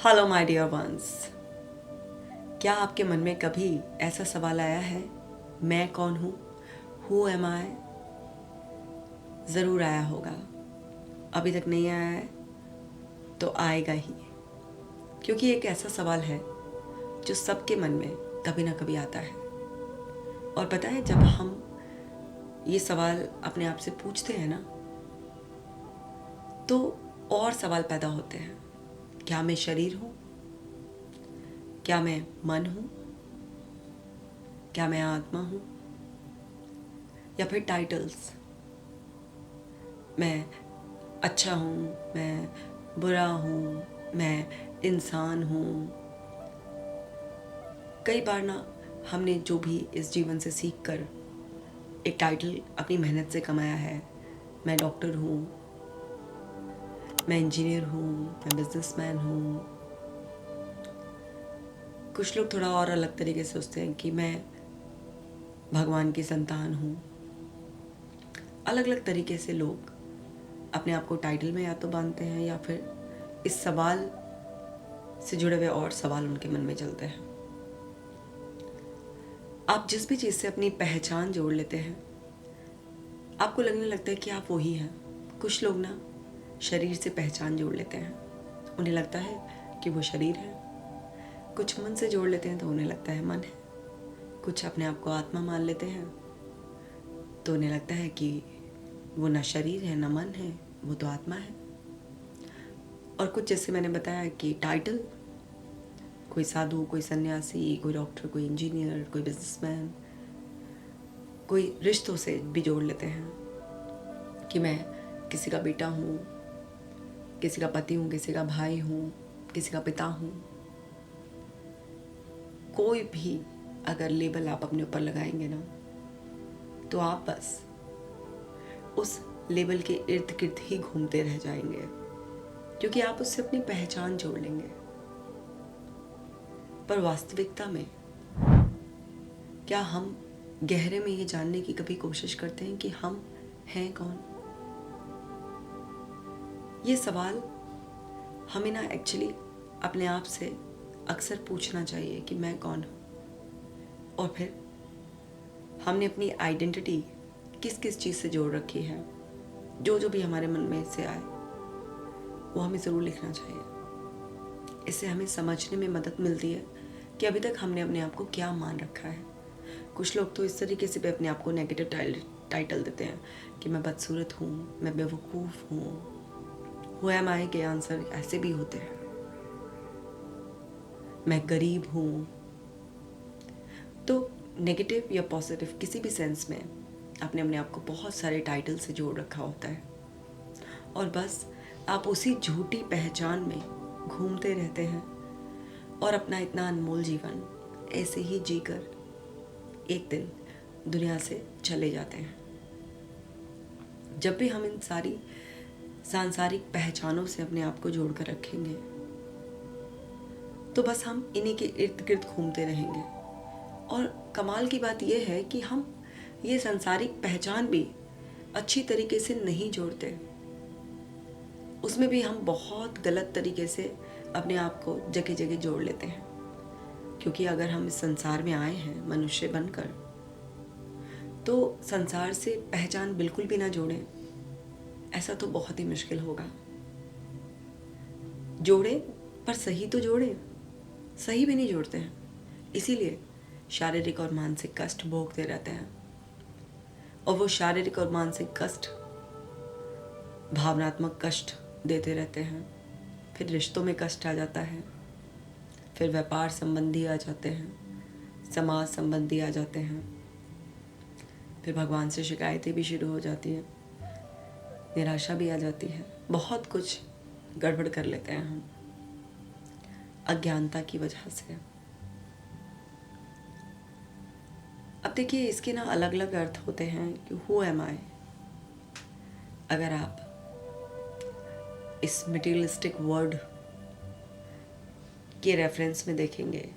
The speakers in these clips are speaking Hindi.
Hello my dear ones. क्या आपके मन में कभी ऐसा सवाल आया है, मैं कौन हूँ? हु एम आई? ज़रूर आया होगा। अभी तक नहीं आया है तो आएगा ही, क्योंकि एक ऐसा सवाल है जो सबके मन में कभी ना कभी आता है। और पता है, जब हम ये सवाल अपने आप से पूछते हैं ना, तो और सवाल पैदा होते हैं। क्या मैं शरीर हूँ? क्या मैं मन हूँ? क्या मैं आत्मा हूँ? या फिर टाइटल्स, मैं अच्छा हूँ, मैं बुरा हूँ, मैं इंसान हूँ। कई बार ना, हमने जो भी इस जीवन से सीख कर एक टाइटल अपनी मेहनत से कमाया है, मैं डॉक्टर हूँ, मैं इंजीनियर हूँ, मैं बिजनेसमैन हूँ। कुछ लोग थोड़ा और अलग तरीके से सोचते हैं कि मैं भगवान की संतान हूँ। अलग अलग तरीके से लोग अपने आप को टाइटल में या तो बांधते हैं, या फिर इस सवाल से जुड़े हुए और सवाल उनके मन में चलते हैं। आप जिस भी चीज़ से अपनी पहचान जोड़ लेते हैं, आपको लगने लगता है कि आप वही हैं। कुछ लोग ना शरीर से पहचान जोड़ लेते हैं, उन्हें लगता है कि वो शरीर है। कुछ मन से जोड़ लेते हैं तो उन्हें लगता है मन है। कुछ अपने आप को आत्मा मान लेते हैं तो उन्हें लगता है कि वो ना शरीर है ना मन है, वो तो आत्मा है। और कुछ, जैसे मैंने बताया कि टाइटल, कोई साधु, कोई सन्यासी, कोई डॉक्टर, कोई इंजीनियर, कोई बिजनेसमैन, कोई रिश्तों से भी जोड़ लेते हैं कि मैं किसी का बेटा हूँ, किसी का पति हूँ, किसी का भाई हूँ, किसी का पिता हूँ। कोई भी अगर लेबल आप अपने ऊपर लगाएंगे ना, तो आप बस उस लेबल के इर्द गिर्द ही घूमते रह जाएंगे, क्योंकि आप उससे अपनी पहचान जोड़ लेंगे। पर वास्तविकता में क्या हम गहरे में ये जानने की कभी कोशिश करते हैं कि हम हैं कौन? ये सवाल हमें ना एक्चुअली अपने आप से अक्सर पूछना चाहिए कि मैं कौन हूँ। और फिर हमने अपनी आइडेंटिटी किस किस चीज़ से जोड़ रखी है, जो जो भी हमारे मन में से आए वो हमें ज़रूर लिखना चाहिए। इससे हमें समझने में मदद मिलती है कि अभी तक हमने अपने आप को क्या मान रखा है। कुछ लोग तो इस तरीके से भी अपने आप को नेगेटिव टाइटल देते हैं कि मैं बदसूरत हूँ, मैं बेवकूफ़ हूँ। हु एम आई के आंसर ऐसे भी होते हैं। मैं गरीब हूँ। तो नेगेटिव या पॉजिटिव किसी भी सेंस में आपने अपने आप को बहुत सारे टाइटल से जोड़ रखा होता है, और बस आप उसी झूठी पहचान में घूमते रहते हैं और अपना इतना अनमोल जीवन ऐसे ही जीकर एक दिन दुनिया से चले जाते हैं। जब भी हम इन सारी सांसारिक पहचानों से अपने आप को जोड़कर रखेंगे, तो बस हम इन्हीं के इर्द गिर्द घूमते रहेंगे। और कमाल की बात यह है कि हम ये सांसारिक पहचान भी अच्छी तरीके से नहीं जोड़ते। उसमें भी हम बहुत गलत तरीके से अपने आप को जगह जगह जोड़ लेते हैं, क्योंकि अगर हम इस संसार में आए हैं मनुष्य बनकर, तो संसार से पहचान बिल्कुल भी ना जोड़ें, ऐसा तो बहुत ही मुश्किल होगा। जोड़े, पर सही तो जोड़े। सही भी नहीं जोड़ते हैं, इसीलिए शारीरिक और मानसिक कष्ट भोगते रहते हैं। और वो शारीरिक और मानसिक कष्ट भावनात्मक कष्ट देते रहते हैं। फिर रिश्तों में कष्ट आ जाता है, फिर व्यापार संबंधी आ जाते हैं, समाज संबंधी आ जाते हैं, फिर भगवान से शिकायतें भी शुरू हो जाती हैं, निराशा भी आ जाती है। बहुत कुछ गड़बड़ कर लेते हैं हम अज्ञानता की वजह से। अब देखिए, इसके ना अलग अलग अर्थ होते हैं कि हु एम आई। अगर आप इस मटेरियलिस्टिक वर्ड के रेफरेंस में देखेंगे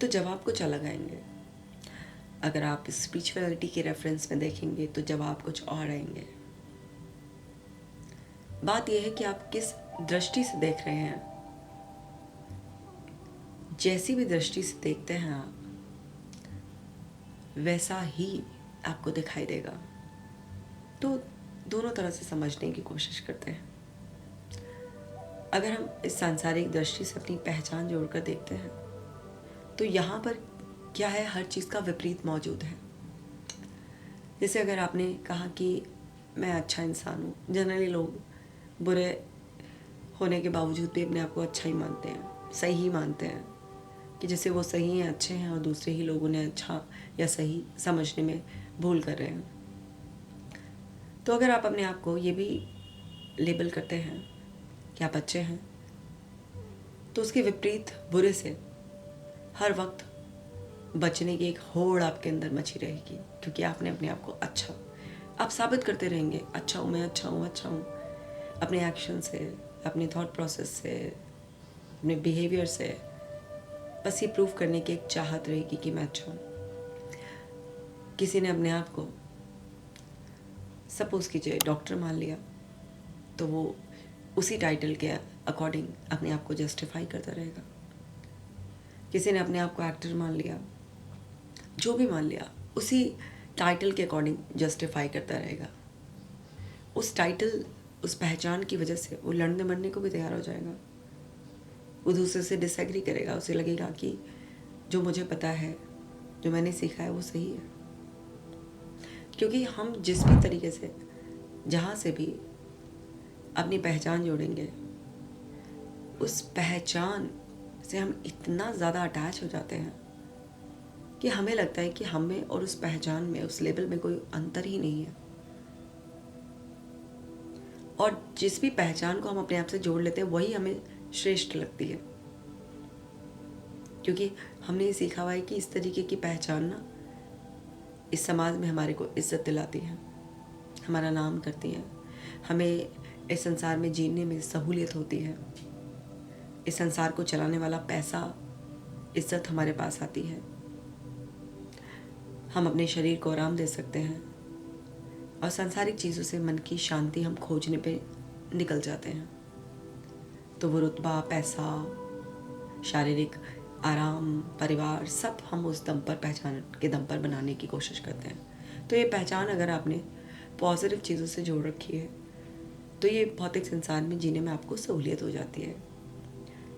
तो जवाब कुछ अलग आएंगे। अगर आप स्पिरिचुअलिटी के रेफरेंस में देखेंगे तो जवाब कुछ और आएंगे। बात यह है कि आप किस दृष्टि से देख रहे हैं। जैसी भी दृष्टि से देखते हैं आप, वैसा ही आपको दिखाई देगा। तो दोनों तरह से समझने की कोशिश करते हैं। अगर हम इस सांसारिक दृष्टि से अपनी पहचान जोड़कर देखते हैं तो यहाँ पर क्या है, हर चीज़ का विपरीत मौजूद है। जैसे अगर आपने कहा कि मैं अच्छा इंसान हूँ, जनरली लोग बुरे होने के बावजूद भी अपने आप को अच्छा ही मानते हैं, सही ही मानते हैं, कि जैसे वो सही हैं, अच्छे हैं, और दूसरे ही लोग उन्हें अच्छा या सही समझने में भूल कर रहे हैं। तो अगर आप अपने आप को ये भी लेबल करते हैं कि आप अच्छे हैं, तो उसके विपरीत बुरे से हर वक्त बचने की एक होड़ आपके अंदर मची रहेगी, क्योंकि आपने अपने आप को अच्छा, आप साबित करते रहेंगे, अच्छा हूँ मैं, अच्छा हूँ, अच्छा हूँ, अपने एक्शन से, अपने थॉट प्रोसेस से, अपने बिहेवियर से, बस ये प्रूव करने की एक चाहत रहेगी कि मैं अच्छा हूँ। किसी ने अपने आप को सपोज कीजिए डॉक्टर मान लिया, तो वो उसी टाइटल के अकॉर्डिंग अपने आप को जस्टिफाई करता रहेगा। किसी ने अपने आप को एक्टर मान लिया, जो भी मान लिया, उसी टाइटल के अकॉर्डिंग जस्टिफाई करता रहेगा। उस टाइटल, उस पहचान की वजह से वो लड़ने मरने को भी तैयार हो जाएगा। वो दूसरे से डिसएग्री करेगा, उसे लगेगा कि जो मुझे पता है, जो मैंने सीखा है, वो सही है। क्योंकि हम जिस भी तरीके से, जहाँ से भी अपनी पहचान जोड़ेंगे, उस पहचान से हम इतना ज़्यादा अटैच हो जाते हैं कि हमें लगता है कि हमें और उस पहचान में, उस लेवल में कोई अंतर ही नहीं है। और जिस भी पहचान को हम अपने आप से जोड़ लेते हैं, वही हमें श्रेष्ठ लगती है, क्योंकि हमने ये सीखा हुआ है कि इस तरीके की पहचान ना इस समाज में हमारे को इज्जत दिलाती है, हमारा नाम करती है, हमें इस संसार में जीने में सहूलियत होती है, इस संसार को चलाने वाला पैसा, इज्जत हमारे पास आती है, हम अपने शरीर को आराम दे सकते हैं, और सांसारिक चीज़ों से मन की शांति हम खोजने पे निकल जाते हैं। तो वो रुतबा, पैसा, शारीरिक आराम, परिवार, सब हम उस दम पर, पहचान के दम पर बनाने की कोशिश करते हैं। तो ये पहचान अगर आपने पॉजिटिव चीज़ों से जोड़ रखी है, तो ये भौतिक संसार में जीने में आपको सहूलियत हो जाती है।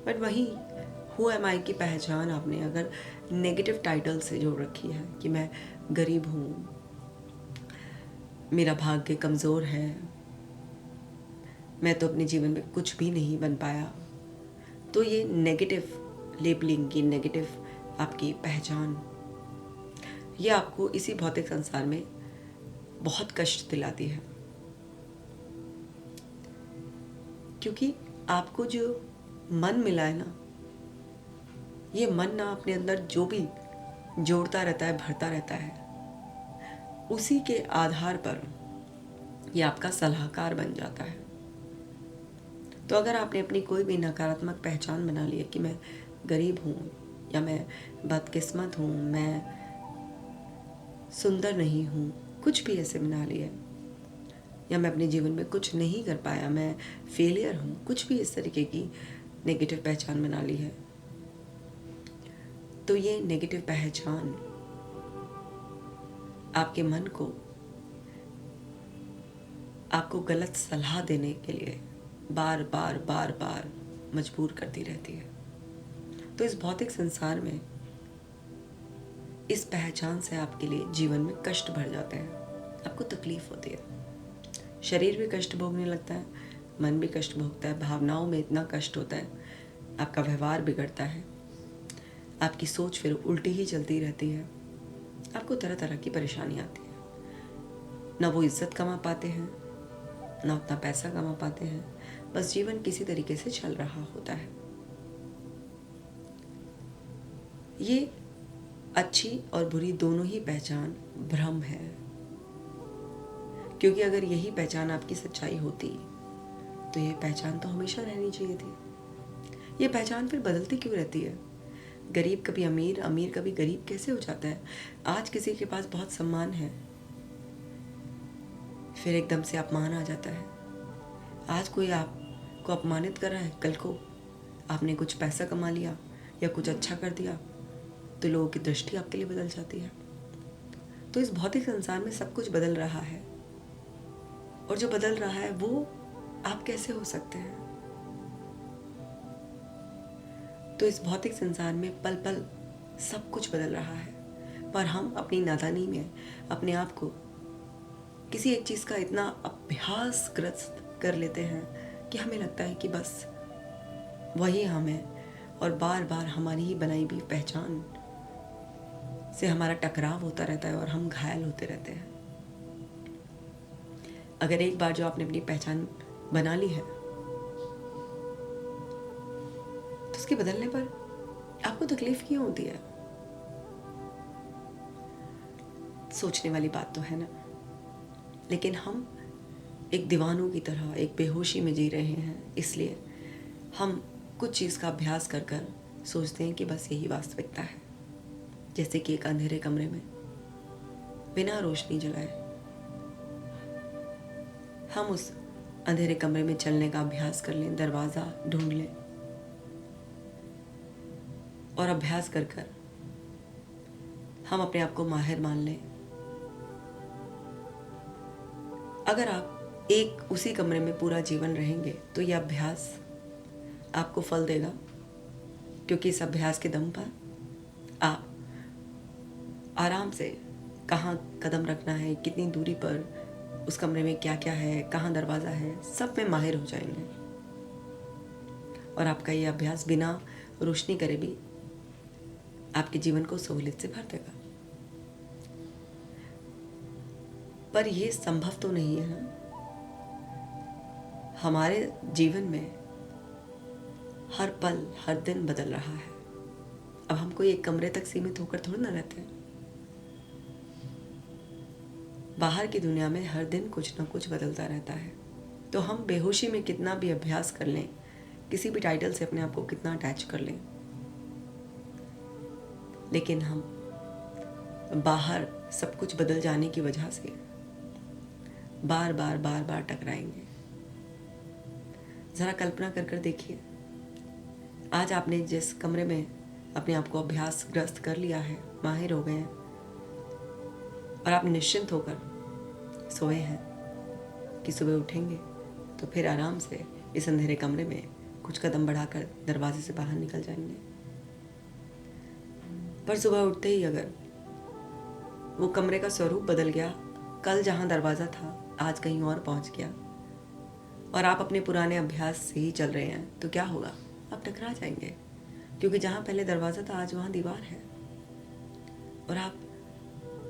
बट वहीं हु एम आई की पहचान आपने अगर नेगेटिव टाइटल से जोड़ रखी है कि मैं गरीब हूँ, मेरा भाग्य कमज़ोर है, मैं तो अपने जीवन में कुछ भी नहीं बन पाया, तो ये नेगेटिव लेबलिंग की, नेगेटिव आपकी पहचान, ये आपको इसी भौतिक संसार में बहुत कष्ट दिलाती है। क्योंकि आपको जो मन मिला है ना, ये मन ना अपने अंदर जो भी जोड़ता रहता है, भरता रहता है, उसी के आधार पर ये आपका सलाहकार बन जाता है। तो अगर आपने अपनी कोई भी नकारात्मक पहचान बना ली है कि मैं गरीब हूँ, या मैं बदकिस्मत हूँ, मैं सुंदर नहीं हूँ, कुछ भी ऐसे बना लिया, या मैं अपने जीवन में कुछ नहीं कर पाया, मैं फेलियर हूँ, कुछ भी इस तरीके की नेगेटिव पहचान बना ली है, तो ये नेगेटिव पहचान आपके मन को आपको गलत सलाह देने के लिए बार बार बार बार मजबूर करती रहती है। तो इस भौतिक संसार में इस पहचान से आपके लिए जीवन में कष्ट भर जाते हैं, आपको तकलीफ होती है, शरीर भी कष्ट भोगने लगता है, मन भी कष्ट भोगता है, भावनाओं में इतना कष्ट होता है, आपका व्यवहार बिगड़ता है, आपकी सोच फिर उल्टी ही चलती रहती है, आपको तरह तरह की परेशानी आती है, ना वो इज्जत कमा पाते हैं, ना उतना पैसा कमा पाते हैं, बस जीवन किसी तरीके से चल रहा होता है। ये अच्छी और बुरी दोनों ही पहचान भ्रम है, क्योंकि अगर यही पहचान आपकी सच्चाई होती तो ये पहचान तो हमेशा रहनी चाहिए थी। ये पहचान फिर बदलती क्यों रहती है? गरीब कभी अमीर, अमीर कभी गरीब कैसे हो जाता है? आज किसी के पास बहुत सम्मान है, फिर एकदम से अपमान आ जाता है। आज कोई आपको अपमानित कर रहा है, कल को आपने कुछ पैसा कमा लिया या कुछ अच्छा कर दिया तो लोगों की दृष्टि आपके लिए बदल जाती है। तो इस भौतिक संसार में सब कुछ बदल रहा है, और जो बदल रहा है वो आप कैसे हो सकते हैं? तो इस भौतिक संसार में पल पल सब कुछ बदल रहा है, पर हम अपनी नादानी में अपने आप को किसी एक चीज़ का इतना अभ्यासग्रस्त कर लेते हैं कि हमें लगता है कि बस वही हम हैं, और बार बार हमारी ही बनाई हुई पहचान से हमारा टकराव होता रहता है और हम घायल होते रहते हैं। अगर एक बार जो आपने अपनी पहचान बना ली है तो उसके बदलने पर आपको तकलीफ क्यों होती है? सोचने वाली बात तो है ना। लेकिन हम एक दीवानों की तरह एक बेहोशी में जी रहे हैं, इसलिए हम कुछ चीज़ का अभ्यास कर कर सोचते हैं कि बस यही वास्तविकता है। जैसे कि एक अंधेरे कमरे में बिना रोशनी जलाए हम उस अंधेरे कमरे में चलने का अभ्यास कर लें, दरवाज़ा ढूंढ लें और अभ्यास कर कर हम अपने आप को माहिर मान लें। अगर आप एक उसी कमरे में पूरा जीवन रहेंगे तो यह अभ्यास आपको फल देगा, क्योंकि इस अभ्यास के दम पर आप आराम से कहाँ कदम रखना है, कितनी दूरी पर, उस कमरे में क्या क्या है, कहाँ दरवाज़ा है, सब में माहिर हो जाएंगे। और आपका ये अभ्यास बिना रोशनी करे भी आपके जीवन को सहूलियत से भर देगा। पर ये संभव तो नहीं है ना। हमारे जीवन में हर पल हर दिन बदल रहा है। अब हम कोई एक कमरे तक सीमित होकर थोड़ी ना रहते हैं। बाहर की दुनिया में हर दिन कुछ ना कुछ बदलता रहता है। तो हम बेहोशी में कितना भी अभ्यास कर लें, किसी भी टाइटल से अपने आप को कितना अटैच कर लें, लेकिन हम बाहर सब कुछ बदल जाने की वजह से बार बार टकराएंगे। ज़रा कल्पना कर कर देखिए, आज आपने जिस कमरे में अपने आप को अभ्यासग्रस्त कर लिया है, माहिर हो गए हैं, और आप निश्चिंत होकर सोए हैं कि सुबह उठेंगे तो फिर आराम से इस अंधेरे कमरे में कुछ कदम बढ़ाकर दरवाजे से बाहर निकल जाएंगे। पर सुबह उठते ही अगर वो कमरे का स्वरूप बदल गया, कल जहाँ दरवाज़ा था आज कहीं और पहुँच गया, और आप अपने पुराने अभ्यास से ही चल रहे हैं, तो क्या होगा? आप टकरा जाएंगे, क्योंकि जहाँ पहले दरवाज़ा था आज वहाँ दीवार है, और आप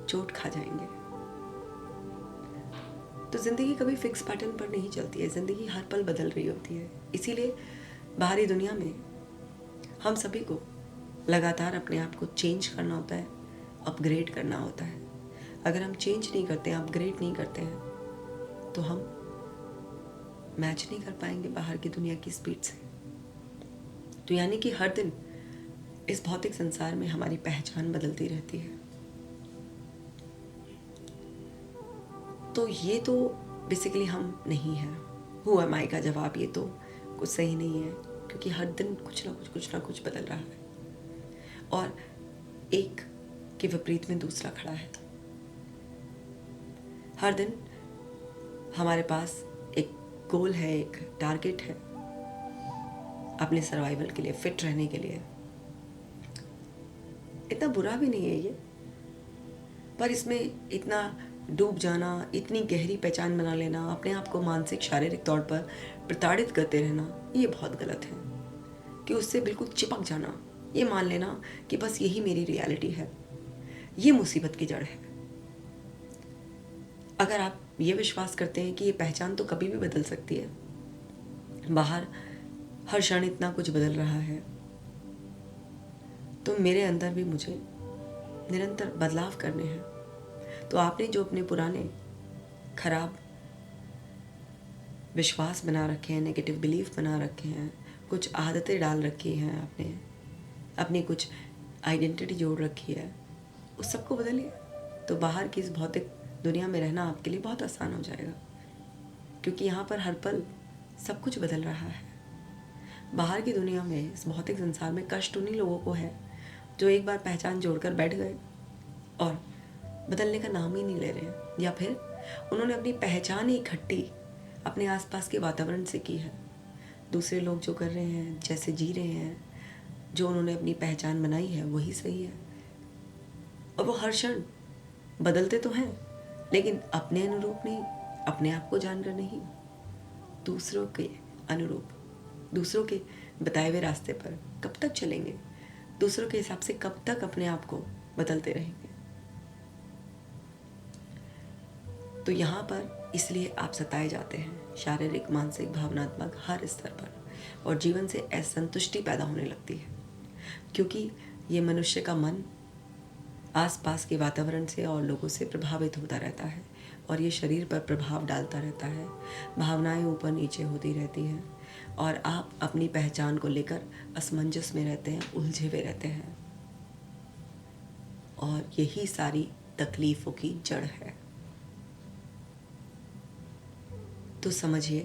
चोट खा जाएंगे। तो ज़िंदगी कभी फिक्स पैटर्न पर नहीं चलती है, ज़िंदगी हर पल बदल रही होती है। इसीलिए बाहरी दुनिया में हम सभी को लगातार अपने आप को चेंज करना होता है, अपग्रेड करना होता है। अगर हम चेंज नहीं करते हैं, अपग्रेड नहीं करते हैं, तो हम मैच नहीं कर पाएंगे बाहर की दुनिया की स्पीड से। तो यानी कि हर दिन इस भौतिक संसार में हमारी पहचान बदलती रहती है। तो ये तो बेसिकली हम नहीं हैं। हु एम आई का जवाब ये तो कुछ सही नहीं है, क्योंकि हर दिन कुछ ना कुछ बदल रहा है, और एक के विपरीत में दूसरा खड़ा है। हर दिन हमारे पास एक गोल है, एक टारगेट है अपने सर्वाइवल के लिए, फिट रहने के लिए। इतना बुरा भी नहीं है ये, पर इसमें इतना डूब जाना, इतनी गहरी पहचान बना लेना, अपने आप को मानसिक शारीरिक तौर पर प्रताड़ित करते रहना, ये बहुत गलत है। कि उससे बिल्कुल चिपक जाना, ये मान लेना कि बस यही मेरी रियलिटी है, ये मुसीबत की जड़ है। अगर आप ये विश्वास करते हैं कि ये पहचान तो कभी भी बदल सकती है, बाहर हर क्षण इतना कुछ बदल रहा है, तो मेरे अंदर भी मुझे निरंतर बदलाव करने हैं। तो आपने जो अपने पुराने खराब विश्वास बना रखे हैं, नेगेटिव बिलीफ बना रखे हैं, कुछ आदतें डाल रखी हैं आपने, अपनी कुछ आइडेंटिटी जोड़ रखी है, उस सबको बदलिए। तो बाहर की इस भौतिक दुनिया में रहना आपके लिए बहुत आसान हो जाएगा, क्योंकि यहाँ पर हर पल सब कुछ बदल रहा है। बाहर की दुनिया में, इस भौतिक संसार में कष्ट उन्हीं लोगों को है जो एक बार पहचान जोड़कर बैठ गए और बदलने का नाम ही नहीं ले रहे हैं, या फिर उन्होंने अपनी पहचान ही इकट्ठी अपने आसपास के वातावरण से की है। दूसरे लोग जो कर रहे हैं, जैसे जी रहे हैं, जो उन्होंने अपनी पहचान बनाई है, वही सही है। और वो हर क्षण बदलते तो हैं, लेकिन अपने अनुरूप नहीं, अपने आप को जानकर नहीं, दूसरों के अनुरूप, दूसरों के बताए हुए रास्ते पर कब तक चलेंगे? दूसरों के हिसाब से कब तक अपने आप को बदलते रहेंगे? तो यहाँ पर इसलिए आप सताए जाते हैं, शारीरिक, मानसिक, भावनात्मक, हर स्तर पर, और जीवन से असंतुष्टि पैदा होने लगती है, क्योंकि ये मनुष्य का मन आसपास के वातावरण से और लोगों से प्रभावित होता रहता है, और ये शरीर पर प्रभाव डालता रहता है। भावनाएं ऊपर नीचे होती रहती हैं, और आप अपनी पहचान को लेकर असमंजस में रहते हैं, उलझे हुए रहते हैं, और यही सारी तकलीफ़ों की जड़ है। तो समझिए,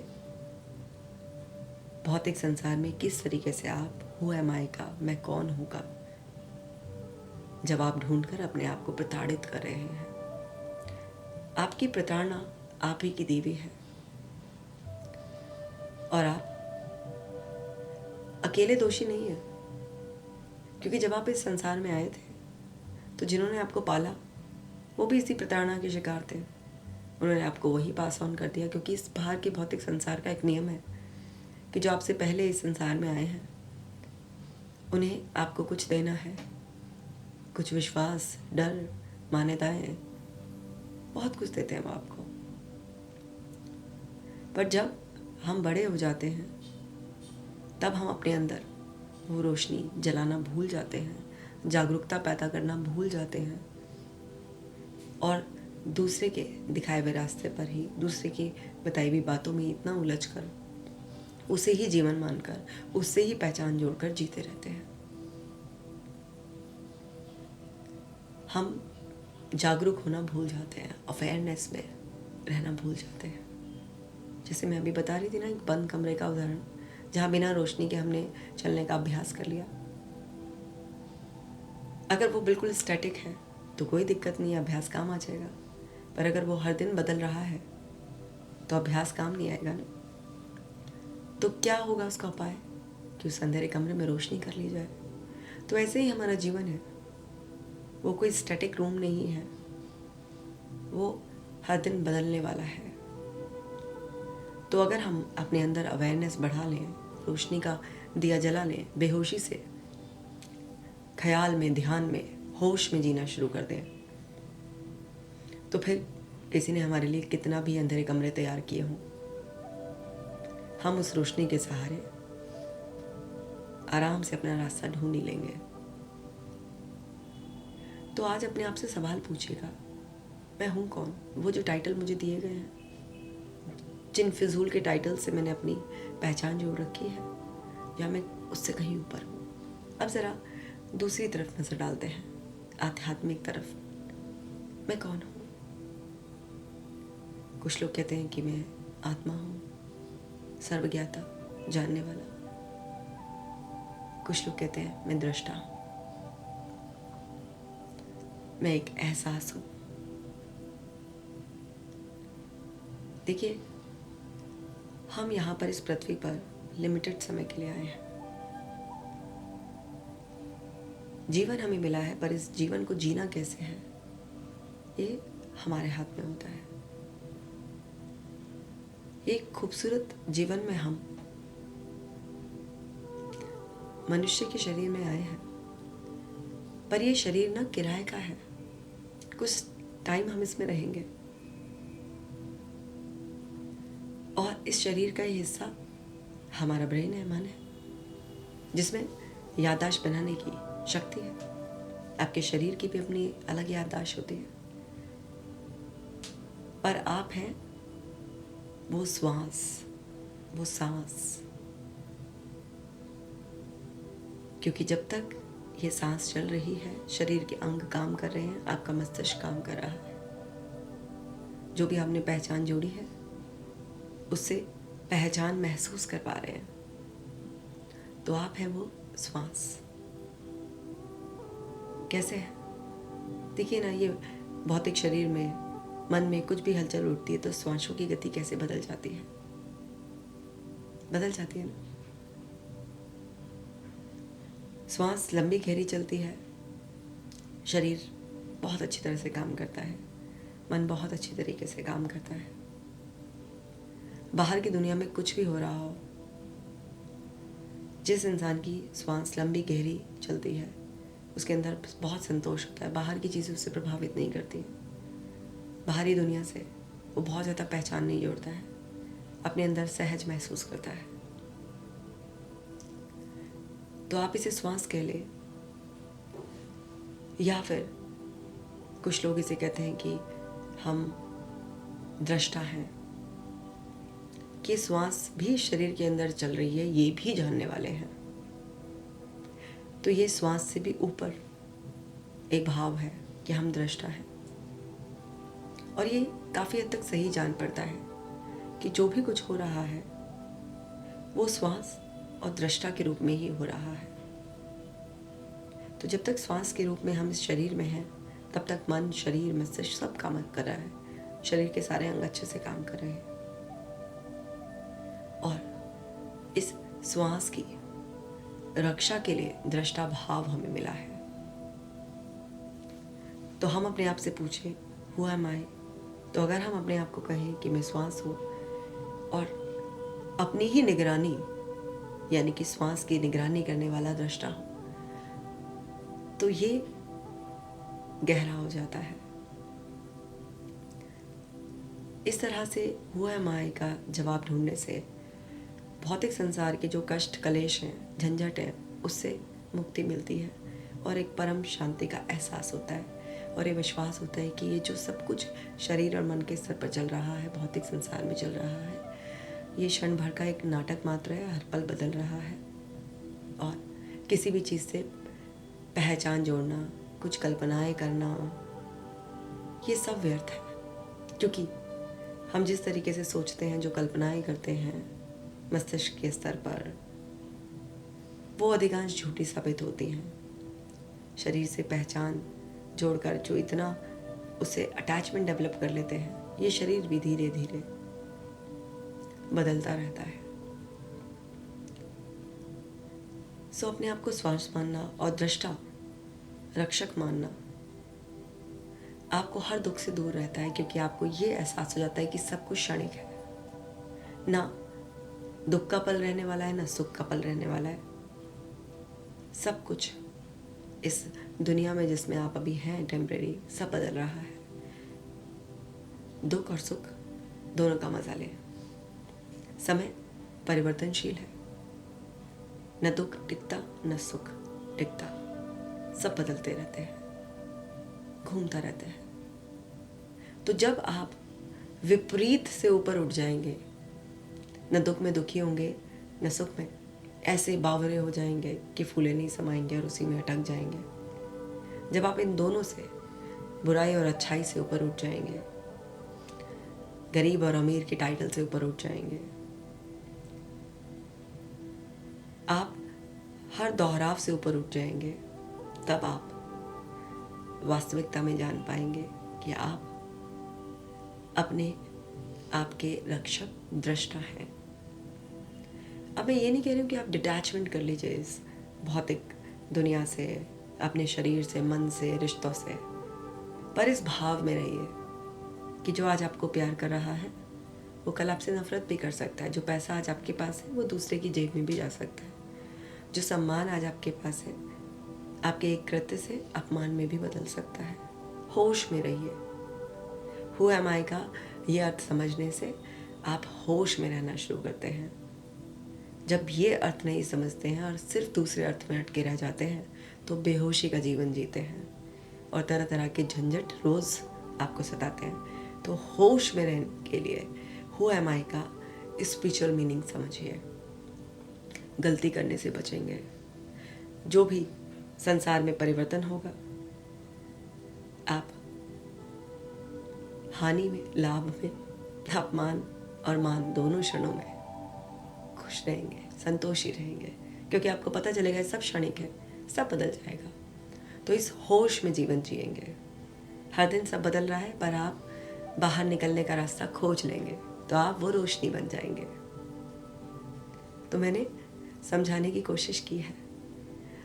भौतिक संसार में किस तरीके से आप हु एम आई का, मैं कौन हूँ का जवाब ढूंढकर अपने आप को प्रताड़ित कर रहे हैं। आपकी प्रताड़ना आप ही की दी हुई है, और आप अकेले दोषी नहीं है, क्योंकि जब आप इस संसार में आए थे तो जिन्होंने आपको पाला वो भी इसी प्रताड़ना के शिकार थे। उन्होंने आपको वही पास ऑन कर दिया, क्योंकि इस बाहर के भौतिक संसार का एक नियम है कि जो आपसे पहले इस संसार में आए हैं उन्हें आपको कुछ देना है, कुछ विश्वास, डर, मान्यताएं, बहुत कुछ देते हैं वो आपको। पर जब हम बड़े हो जाते हैं तब हम अपने अंदर वो रोशनी जलाना भूल जाते हैं, जागरूकता पैदा करना भूल जाते हैं, और दूसरे के दिखाए हुए रास्ते पर ही, दूसरे की बताई हुई बातों में इतना उलझकर, उसे ही जीवन मानकर, उससे ही पहचान जोड़कर जीते रहते हैं। हम जागरूक होना भूल जाते हैं, अवेयरनेस में रहना भूल जाते हैं। जैसे मैं अभी बता रही थी ना, एक बंद कमरे का उदाहरण, जहाँ बिना रोशनी के हमने चलने का अभ्यास कर लिया। अगर वो बिल्कुल स्टैटिक है तो कोई दिक्कत नहीं, अभ्यास काम आ जाएगा। पर अगर वो हर दिन बदल रहा है तो अभ्यास काम नहीं आएगा ना। तो क्या होगा उसका उपाय? कि उस अंधेरे कमरे में रोशनी कर ली जाए। तो ऐसे ही हमारा जीवन है, वो कोई स्टैटिक रूम नहीं है, वो हर दिन बदलने वाला है। तो अगर हम अपने अंदर अवेयरनेस बढ़ा लें, रोशनी का दिया जला लें, बेहोशी से ख्याल में, ध्यान में, होश में जीना शुरू कर दें, तो फिर किसी ने हमारे लिए कितना भी अंधेरे कमरे तैयार किए हों, हम उस रोशनी के सहारे आराम से अपना रास्ता ढूंढ ही लेंगे। तो आज अपने आप से सवाल पूछिएगा, मैं हूँ कौन? वो जो टाइटल मुझे दिए गए हैं, जिन फिजूल के टाइटल से मैंने अपनी पहचान जोड़ रखी है, या मैं उससे कहीं ऊपर हूँ? अब ज़रा दूसरी तरफ नज़र डालते हैं, आध्यात्मिक तरफ। मैं कौन हूँ? कुछ लोग कहते हैं कि मैं आत्मा हूँ, सर्वज्ञाता, जानने वाला। कुछ लोग कहते हैं मैं दृष्टा हूँ, मैं एक एहसास हूँ। देखिए, हम यहाँ पर इस पृथ्वी पर लिमिटेड समय के लिए आए हैं। जीवन हमें मिला है, पर इस जीवन को जीना कैसे है ये हमारे हाथ में होता है। एक खूबसूरत जीवन में हम मनुष्य के शरीर में आए हैं, पर ये शरीर ना किराए का है। कुछ टाइम हम इसमें रहेंगे, और इस शरीर का ये हिस्सा हमारा ब्रेन है, मन है, जिसमें याददाश्त बनाने की शक्ति है। आपके शरीर की भी अपनी अलग याददाश्त होती है, पर आप हैं वो श्वास, वो सांस। क्योंकि जब तक ये सांस चल रही है, शरीर के अंग काम कर रहे हैं, आपका मस्तिष्क काम कर रहा है। जो भी आपने पहचान जोड़ी है उससे पहचान महसूस कर पा रहे हैं। तो आप हैं वो श्वास। कैसे है? देखिए ना, ये भौतिक शरीर में, मन में कुछ भी हलचल उठती है तो श्वासों की गति कैसे बदल जाती है, बदल जाती है ना। श्वास लंबी गहरी चलती है, शरीर बहुत अच्छी तरह से काम करता है, मन बहुत अच्छी तरीके से काम करता है। बाहर की दुनिया में कुछ भी हो रहा हो, जिस इंसान की श्वास लंबी गहरी चलती है उसके अंदर बहुत संतोष होता है। बाहर की चीज़ें उससे प्रभावित नहीं करती, बाहरी दुनिया से वो बहुत ज़्यादा पहचान नहीं जोड़ता है, अपने अंदर सहज महसूस करता है। तो आप इसे श्वास कह ले, या फिर कुछ लोग इसे कहते हैं कि हम दृष्टा हैं, कि श्वास भी शरीर के अंदर चल रही है, ये भी जानने वाले हैं। तो ये श्वास से भी ऊपर एक भाव है कि हम दृष्टा हैं। और ये काफ़ी हद तक सही जान पड़ता है कि जो भी कुछ हो रहा है वो श्वास और दृष्टा के रूप में ही हो रहा है। तो जब तक श्वास के रूप में हम इस शरीर में हैं, तब तक मन, शरीर, मस्तिष्क सब काम कर रहा है, शरीर के सारे अंग अच्छे से काम कर रहे हैं। और इस श्वास की रक्षा के लिए दृष्टा भाव हमें मिला है। तो हम अपने आप से पूछें, हु एम आई? तो अगर हम अपने आप को कहें कि मैं श्वास हूँ और अपनी ही निगरानी, यानी कि श्वास की निगरानी करने वाला दृष्टा हूँ, तो ये गहरा हो जाता है। इस तरह से हु एम आई का जवाब ढूंढने से भौतिक संसार के जो कष्ट, कलेश हैं, झंझट हैं, उससे मुक्ति मिलती है और एक परम शांति का एहसास होता है और ये विश्वास होता है कि ये जो सब कुछ शरीर और मन के स्तर पर चल रहा है, भौतिक संसार में चल रहा है, ये क्षण भर का एक नाटक मात्र है, हर पल बदल रहा है। और किसी भी चीज़ से पहचान जोड़ना, कुछ कल्पनाएं करना, ये सब व्यर्थ है, क्योंकि हम जिस तरीके से सोचते हैं, जो कल्पनाएं करते हैं मस्तिष्क के स्तर पर, वो अधिकांश झूठी साबित होती हैं। शरीर से पहचान जोड़कर जो इतना उससे अटैचमेंट डेवलप कर लेते हैं, ये शरीर भी धीरे धीरे बदलता रहता है। सो अपने आप को श्वास मानना और दृष्टा, रक्षक मानना आपको हर दुख से दूर रहता है, क्योंकि आपको ये एहसास हो जाता है कि सब कुछ क्षणिक है। ना दुख का पल रहने वाला है, ना सुख का पल रहने वाला है। सब कुछ इस दुनिया में जिसमें आप अभी हैं टेम्परेरी, सब बदल रहा है। दुख और सुख दोनों का मजा लें। समय परिवर्तनशील है, न दुख टिकता न सुख टिकता, सब बदलते रहते हैं, घूमता रहता है। तो जब आप विपरीत से ऊपर उठ जाएंगे, न दुख में दुखी होंगे न सुख में, ऐसे बावरे हो जाएंगे कि फूले नहीं समाएंगे और उसी में अटक जाएंगे। जब आप इन दोनों से, बुराई और अच्छाई से ऊपर उठ जाएंगे, गरीब और अमीर के टाइटल से ऊपर उठ जाएंगे, आप हर दोहराव से ऊपर उठ जाएंगे, तब आप वास्तविकता में जान पाएंगे कि आप अपने आपके रक्षक, दृष्टा हैं। अब मैं ये नहीं कह रही हूँ कि आप डिटैचमेंट कर लीजिए इस भौतिक दुनिया से, अपने शरीर से, मन से, रिश्तों से, पर इस भाव में रहिए कि जो आज आपको प्यार कर रहा है वो कल आपसे नफरत भी कर सकता है। जो पैसा आज आपके पास है वो दूसरे की जेब में भी जा सकता है। जो सम्मान आज आपके पास है, आपके एक कृत्य से अपमान में भी बदल सकता है। होश में रहिए। हु एम आई का ये अर्थ समझने से आप होश में रहना शुरू करते हैं। जब ये अर्थ नहीं समझते हैं और सिर्फ दूसरे अर्थ में अटके रह जाते हैं, तो बेहोशी का जीवन जीते हैं और तरह तरह के झंझट रोज़ आपको सताते हैं। तो होश में रहने के लिए हु एम आई का स्पिरिचुअल मीनिंग समझिए। गलती करने से बचेंगे। जो भी संसार में परिवर्तन होगा, आप हानि में, लाभ में, अपमान और मान दोनों क्षणों में खुश रहेंगे, संतोषी रहेंगे, क्योंकि आपको पता चलेगा सब क्षणिक है, सब बदल जाएगा। तो इस होश में जीवन जिएंगे। हर दिन सब बदल रहा है, पर आप बाहर निकलने का रास्ता खोज लेंगे तो आप वो रोशनी बन जाएंगे। तो मैंने समझाने की कोशिश की है।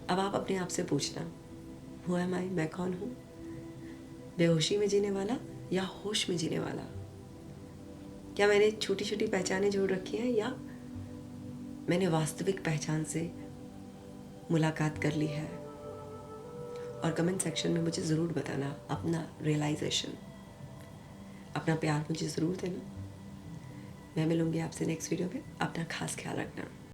अब आप अपने आप से पूछना, हु एम आई, मैं कौन हूँ? बेहोशी में जीने वाला या होश में जीने वाला? क्या मैंने छोटी छोटी पहचानें जोड़ रखी हैं या मैंने वास्तविक पहचान से मुलाकात कर ली है? और कमेंट सेक्शन में मुझे ज़रूर बताना अपना रियलाइजेशन। अपना प्यार मुझे ज़रूर देना। मैं मिलूँगी आपसे नेक्स्ट वीडियो में। अपना खास ख्याल रखना।